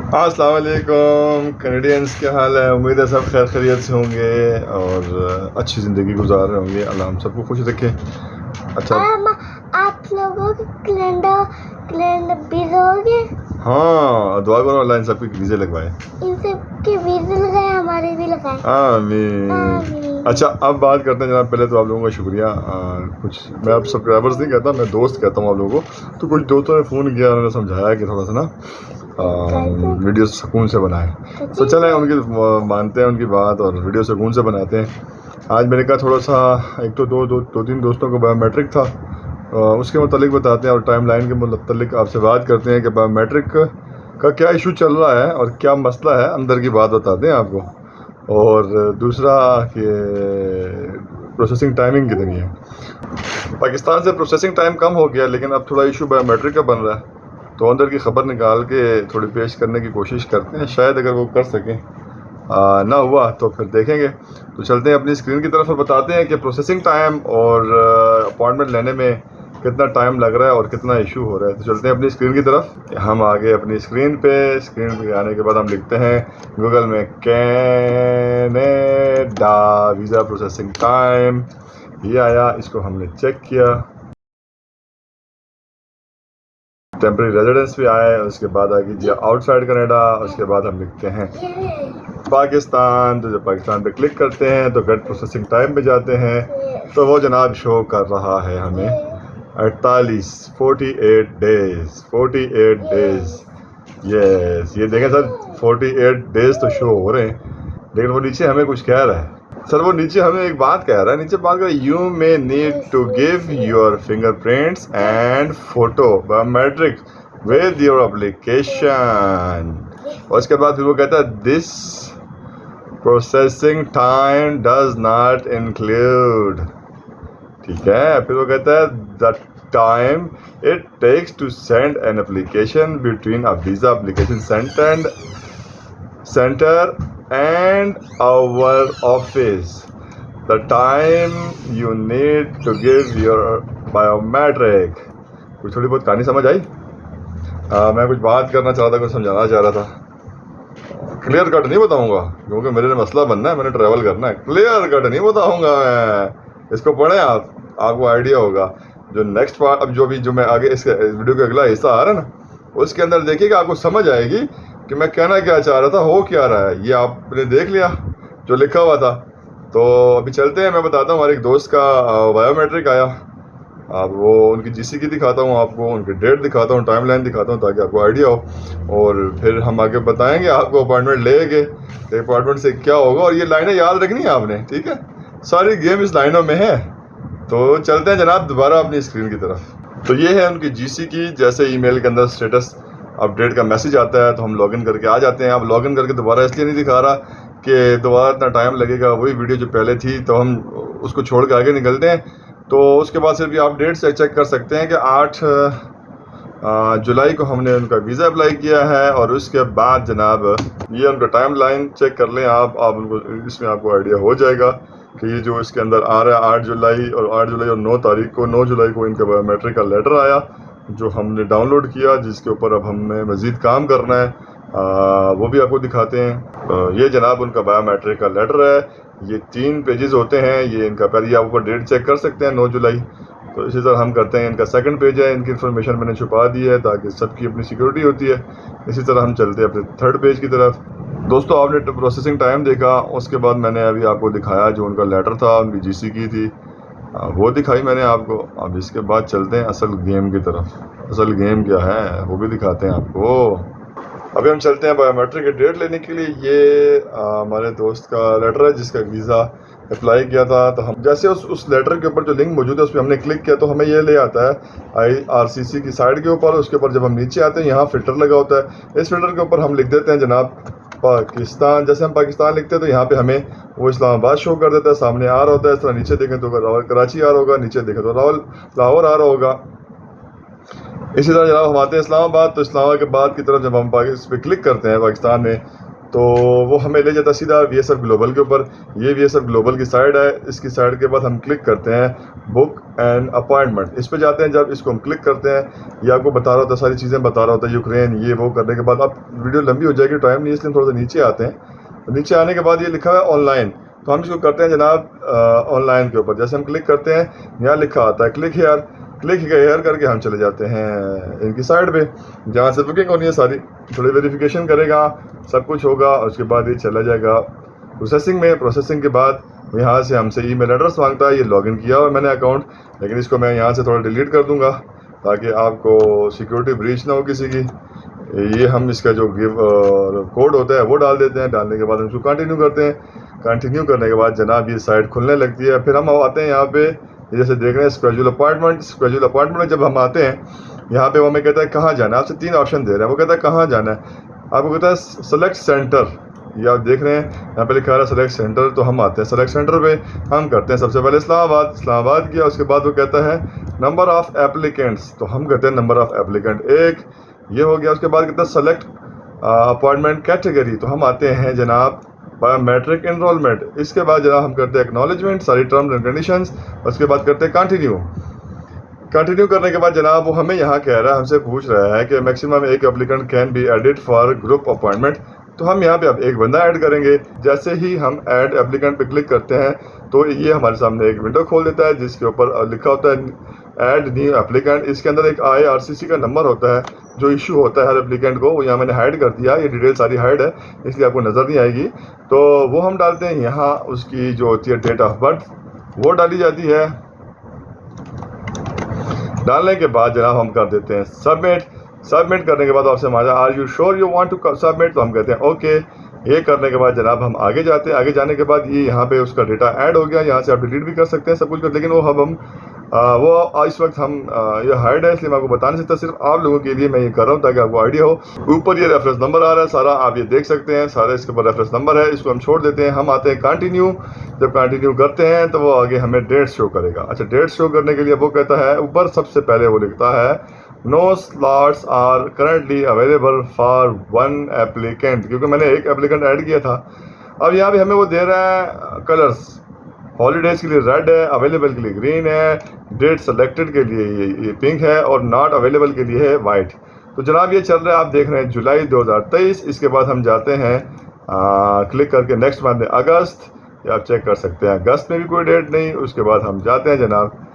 अस्सलाम वालेकुम कैनेडियंस, क्या हाल है। उम्मीद है सब खैर खैरियत से होंगे और अच्छी ज़िंदगी गुजार रहे होंगे। अल्लाह हम सबको खुश रखे। अच्छा, आप लोगों के कैलेंडर कैलेंडर भेजोगे? हाँ दुआ करो अल्लाह इन सबके वीज़े लगवाए। इन सब के वीज़े लगाए, हमारे भी लगाए। आमीन। आमीन। अच्छा, अब बात करते हैं जनाब। पहले तो आप लोगों का शुक्रिया। कुछ मैं अब सब्सक्राइबर्स नहीं कहता, मैं दोस्त कहता हूँ आप लोगों को। तो कुछ दोस्तों ने फ़ोन किया, उन्होंने समझाया कि थोड़ा सा ना वीडियो सुकून से बनाएं। तो चलें उनकी मानते हैं उनकी बात और वीडियो सुकून से बनाते हैं। आज मैंने कहा थोड़ा सा एक तो दो तीन दोस्तों को बायोमेट्रिक था, उसके मतलब बताते हैं और टाइम लाइन के मतलब आपसे बात करते हैं कि बायोमेट्रिक का क्या इशू चल रहा है और क्या मसला है, अंदर की बात बताते हैं आपको। और दूसरा कि प्रोसेसिंग टाइमिंग कितनी है। पाकिस्तान से प्रोसेसिंग टाइम कम हो गया, लेकिन अब थोड़ा इशू बायोमेट्रिक का बन रहा है, तो अंदर की ख़बर निकाल के थोड़ी पेश करने की कोशिश करते हैं। शायद अगर वो कर सकें, ना हुआ तो फिर देखेंगे। तो चलते हैं अपनी स्क्रीन की तरफ और बताते हैं कि प्रोसेसिंग टाइम और अपॉइंटमेंट लेने में कितना टाइम लग रहा है और कितना इशू हो रहा है। तो चलते हैं अपनी स्क्रीन की तरफ। हम आगे अपनी स्क्रीन पे आने के बाद हम लिखते हैं गूगल में कैनेडा वीज़ा प्रोसेसिंग टाइम। ये आया, इसको हमने चेक किया। टेम्परेरी रेजिडेंस भी आया है, उसके बाद आ गई आउटसाइड कनाडा। उसके बाद हम लिखते हैं पाकिस्तान। तो जब पाकिस्तान पे क्लिक करते हैं तो गेट प्रोसेसिंग टाइम पे जाते हैं, तो वो जनाब शो कर रहा है हमें 48 डेज़। यस, ये देखें सर, 48 डेज़ तो शो हो रहे हैं, लेकिन वो नीचे हमें कुछ कह रहा है। सर वो नीचे हमें एक बात कह रहा है, नीचे बात कर रहा है you may need to give your fingerprints and photo biometric with your application. और उसके बाद फिर वो कहता है this processing time does not include. ठीक है, फिर वो कहता है the time it takes to send an application between a visa application centre and our office, the time you need to give your biometric। कुछ थोड़ी बहुत कहानी समझ आई। मैं कुछ बात करना चाह रहा था, कुछ समझाना चाह रहा था। क्लियर कट नहीं बताऊंगा क्योंकि मेरे मसला बनना है, मैंने ट्रैवल करना है। क्लियर कट नहीं बताऊंगा मैं, इसको पढ़ें आप, आपको आइडिया होगा। जो नेक्स्ट पार्ट, अब जो मैं आगे इस वीडियो का अगला हिस्सा आ रहा है ना, उसके अंदर देखिएगा, आपको समझ आएगी कि मैं कहना क्या चाह रहा था, हो क्या रहा है। ये आपने देख लिया जो लिखा हुआ था। तो अभी चलते हैं, मैं बताता हूँ। हमारे एक दोस्त का बायोमेट्रिक आया। अब वो उनकी जीसी की दिखाता हूँ आपको, उनकी डेट दिखाता हूँ, टाइम लाइन दिखाता हूँ, ताकि आपको आइडिया हो। और फिर हम आगे बताएंगे आपको अपॉइंटमेंट लेके अपॉइंटमेंट से क्या होगा। और ये लाइनें याद रखनी है आपने, ठीक है। सारी गेम इस लाइनों में है। तो चलते हैं जनाब दोबारा अपनी स्क्रीन की तरफ। तो ये है उनकी जीसी की। जैसे ईमेल के अंदर स्टेटस अपडेट का मैसेज आता है तो हम लॉगिन करके आ जाते हैं। अब लॉगिन करके दोबारा इसलिए नहीं दिखा रहा कि दोबारा इतना टाइम लगेगा, वही वीडियो जो पहले थी तो हम उसको छोड़ के आगे निकलते हैं। तो उसके बाद सिर्फ आप डेट से चेक कर सकते हैं कि 8 जुलाई को हमने उनका वीज़ा अप्लाई किया है। और उसके बाद जनाब ये उनका टाइम लाइन चेक कर लें आप उनको, इसमें आपको आइडिया हो जाएगा कि ये जो इसके अंदर आ रहा है 8 जुलाई और 9 जुलाई को इनका बायोमेट्रिक का लेटर आया, जो हमने डाउनलोड किया, जिसके ऊपर अब हमें मज़ीद काम करना है। वो भी आपको दिखाते हैं। ये जनाब उनका बायोमेट्रिक का लेटर है। ये 3 पेजेस होते हैं। ये इनका पहले आप ऊपर डेट चेक कर सकते हैं 9 जुलाई। तो इसी तरह हम करते हैं। इनका सेकंड पेज है, इनकी इन्फॉर्मेशन मैंने छुपा दी है ताकि सबकी अपनी सिक्योरिटी होती है। इसी तरह हम चलते हैं अपने थर्ड पेज की तरफ। दोस्तों आपने प्रोसेसिंग टाइम देखा, उसके बाद मैंने अभी आपको दिखाया जो उनका लेटर था, उनकी जीसी की थी, वो दिखाई मैंने आपको। अब इसके बाद चलते हैं असल गेम की तरफ। असल गेम क्या है वो भी दिखाते हैं आपको। अभी हम चलते हैं बायोमेट्रिक की डेट लेने के लिए। ये हमारे दोस्त का लेटर है जिसका वीज़ा अप्लाई किया था। तो हम जैसे उस लेटर के ऊपर जो लिंक मौजूद है उस पर हमने क्लिक किया तो हमें ये ले आता है IRCC की साइड के ऊपर। उसके ऊपर जब हम नीचे आते हैं यहाँ फ़िल्टर लगा होता है। इस फिल्टर के ऊपर हम लिख देते हैं जनाब पाकिस्तान। जैसे हम पाकिस्तान लिखते हैं तो यहाँ पे हमें वो इस्लामाबाद शो कर देता है, सामने आ रहा होता है। इस तरह नीचे देखें तो कराची आ रहा होगा, नीचे देखें तो लाहौर आ रहा होगा। इसी तरह जनाब हम आते हैं इस्लामाबाद। तो इस्लामाबाद के बाद की तरफ जब हम इस पर क्लिक करते हैं पाकिस्तान में, तो वो हमें ले जाता है सीधा VSF ग्लोबल के ऊपर। ये VSF ग्लोबल की साइड है। इसकी साइड के बाद हम क्लिक करते हैं बुक एंड अपॉइंटमेंट, इस पे जाते हैं। जब इसको हम क्लिक करते हैं ये आपको बता रहा होता है, सारी चीज़ें बता रहा होता है, यूक्रेन ये वो करने के बाद। अब वीडियो लंबी हो जाएगी, टाइम नहीं, इसलिए थोड़ा सा नीचे आते हैं। तो नीचे आने के बाद ये लिखा हुआ है ऑनलाइन, तो हम इसको करते हैं जनाब ऑनलाइन के ऊपर। जैसे हम क्लिक करते हैं यहाँ लिखा आता है क्लिक हेयर, क्लिक हेयर करके हम चले जाते हैं इनकी साइड पे जहाँ से बुकिंग होनी है सारी। थोड़ी वेरिफिकेशन करेगा, सब कुछ होगा, उसके बाद ये चला जाएगा प्रोसेसिंग में। प्रोसेसिंग के बाद यहाँ से हमसे ईमेल एड्रेस मांगता है। ये लॉगिन किया हुआ है मैंने अकाउंट, लेकिन इसको मैं यहाँ से थोड़ा डिलीट कर दूँगा ताकि आपको सिक्योरिटी ब्रीच ना हो किसी की। ये हम इसका जो गिव कोड होता है वो डाल देते हैं। डालने के बाद हम इसको कंटिन्यू करते हैं। कंटिन्यू करने के बाद जनाब ये साइट खुलने लगती है। फिर हम आते हैं यहाँ पे, जैसे देख रहे हैं स्केड्यूल अपॉइंटमेंट। स्केड्यूल अपॉइंटमेंट में जब हम आते हैं यहाँ पे वो हमें कहता है कहाँ जाना है। आपसे 3 ऑप्शन दे रहा है, वो कहता है कहाँ जाना है। आपको कहता है सेलेक्ट सेंटर, ये आप देख रहे हैं यहाँ पे लिखा है सेलेक्ट सेंटर। तो हम आते हैं सेलेक्ट सेंटर पे, हम करते हैं सबसे पहले इस्लामाबाद। इस्लामाबाद किया, उसके बाद वो कहता है नंबर ऑफ़ एप्लीकेंट्स, तो हम कहते हैं नंबर ऑफ़ एप्लीकेंट 1, ये हो गया। उसके बाद कहता है सेलेक्ट अपॉइंटमेंट कैटेगरी, तो हम आते हैं जनाब बायोमेट्रिक एनरोलमेंट। इसके बाद जनाब हम करते हैं एक्नॉलेजमेंट, सारी टर्म्स एंड कंडीशंस। उसके बाद करते हैं कंटिन्यू। कंटिन्यू करने के बाद जनाब वो हमें यहाँ कह रहा है, हमसे पूछ रहा है कि maximum 1 applicant can be added for group appointment. तो हम यहाँ पे अब 1 बंदा ऐड करेंगे। जैसे ही हम ऐड एप्लीकेंट पे क्लिक करते हैं तो ये हमारे सामने एक विंडो खोल देता है जिसके ऊपर लिखा होता है ऐड न्यू एप्लीकेंट। इसके अंदर एक IRCC का नंबर होता है जो इशू होता है हर एप्लीकेंट को, वो यहाँ मैंने हाइड कर दिया। ये डिटेल सारी हाइड है इसलिए आपको नज़र नहीं आएगी। तो वो हम डालते हैं यहाँ, उसकी जो होती है डेट ऑफ बर्थ वो डाली जाती है। डालने के बाद जनाब हम कर देते हैं सबमिट। सबमिट करने के बाद आपसे हमारा are you sure you want to submit, तो हम कहते हैं ओके। ये करने के बाद जनाब हम आगे जाते हैं। आगे जाने के बाद ये यहाँ पे उसका डेटा ऐड हो गया। यहाँ से आप डिलीट भी कर सकते हैं सब कुछ, लेकिन वो हम वो इस वक्त हम ये हाइड है इसलिए मैं आपको बता नहीं सकता, सिर्फ आप लोगों के लिए मैं ये कर रहा हूँ ताकि आपको आइडिया हो। ऊपर ये रेफरेंस नंबर आ रहा है सारा, आप ये देख सकते हैं सारा इसके ऊपर रेफरेंस नंबर है। इसको हम छोड़ देते हैं, हम आते हैं कंटिन्यू। जब कंटिन्यू करते हैं तो वो आगे हमें डेट शो करेगा। अच्छा, डेट शो करने के लिए वो कहता है ऊपर सबसे पहले वो लिखता है no slots are currently available for 1 applicant, क्योंकि मैंने 1 एप्लीकेंट ऐड किया था। अब यहाँ पे हमें वो दे रहा है कलर्स, हॉलीडेज़ के लिए रेड है, अवेलेबल के लिए ग्रीन है, डेट सेलेक्टेड के लिए ये पिंक है और नॉट अवेलेबल के लिए है वाइट। तो जनाब ये चल रहा है, आप देख रहे हैं जुलाई 2023। इसके बाद हम जाते हैं क्लिक करके नेक्स्ट मंथ अगस्त, ये आप चेक कर सकते हैं अगस्त में भी कोई डेट नहीं। उसके बाद हम जाते हैं जनाब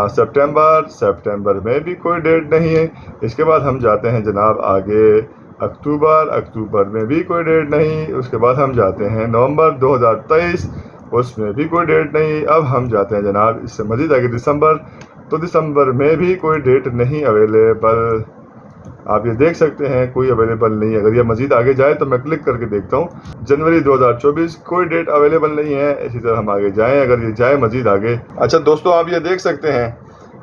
सितंबर, सितंबर में भी कोई डेट नहीं है। इसके बाद हम जाते हैं जनाब आगे अक्टूबर, अक्टूबर में भी कोई डेट नहीं। उसके बाद हम जाते हैं नवंबर 2023, उसमें भी कोई डेट नहीं। अब हम जाते हैं जनाब इससे मज़ीद आगे दिसंबर, तो दिसंबर में भी कोई डेट नहीं अवेलेबल। आप ये देख सकते हैं कोई अवेलेबल नहीं। अगर ये मज़ीद आगे जाए तो मैं क्लिक करके देखता हूँ जनवरी 2024 कोई डेट अवेलेबल नहीं है। इसी तरह हम आगे जाएँ, अगर ये जाए मज़ीद आगे। अच्छा दोस्तों, आप ये देख सकते हैं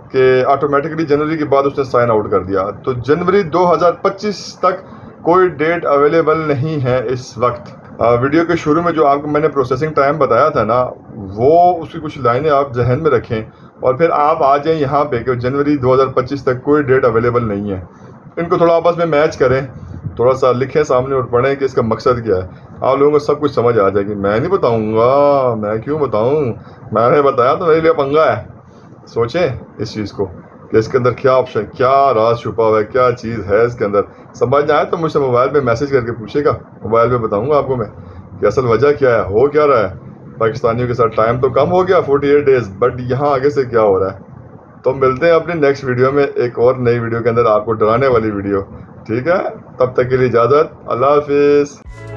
कि ऑटोमेटिकली जनवरी के बाद उसने साइन आउट कर दिया, तो जनवरी 2025 तक कोई डेट अवेलेबल नहीं है इस वक्त। वीडियो के शुरू में जो आपको मैंने प्रोसेसिंग टाइम बताया था ना, वो उसकी कुछ लाइनें आप जहन में रखें और फिर आप आ जाएँ यहाँ पे कि जनवरी 2025 तक कोई डेट अवेलेबल नहीं है। इनको थोड़ा आपस में मैच करें, थोड़ा सा लिखें सामने और पढ़ें कि इसका मकसद क्या है। आप लोगों को सब कुछ समझ आ जाएगी। मैं नहीं बताऊँगा, मैं क्यों बताऊँ, मैंने बताया तो मेरे लिए पंगा है। सोचें इस चीज़ को कि इसके अंदर क्या ऑप्शन, क्या राज छुपा हुआ है, क्या चीज़ है इसके अंदर। समझ ना आए तो मुझसे मोबाइल पे मैसेज करके पूछेगा, मोबाइल पे बताऊंगा आपको मैं कि असल वजह क्या है, हो क्या रहा है। पाकिस्तानियों के साथ टाइम तो कम हो गया 48 डेज़, बट यहाँ आगे से क्या हो रहा है। तो मिलते हैं अपनी नेक्स्ट वीडियो में, एक और नई वीडियो के अंदर, आपको डराने वाली वीडियो। ठीक है, तब तक के लिए इजाज़त, अल्लाह हाफिज़।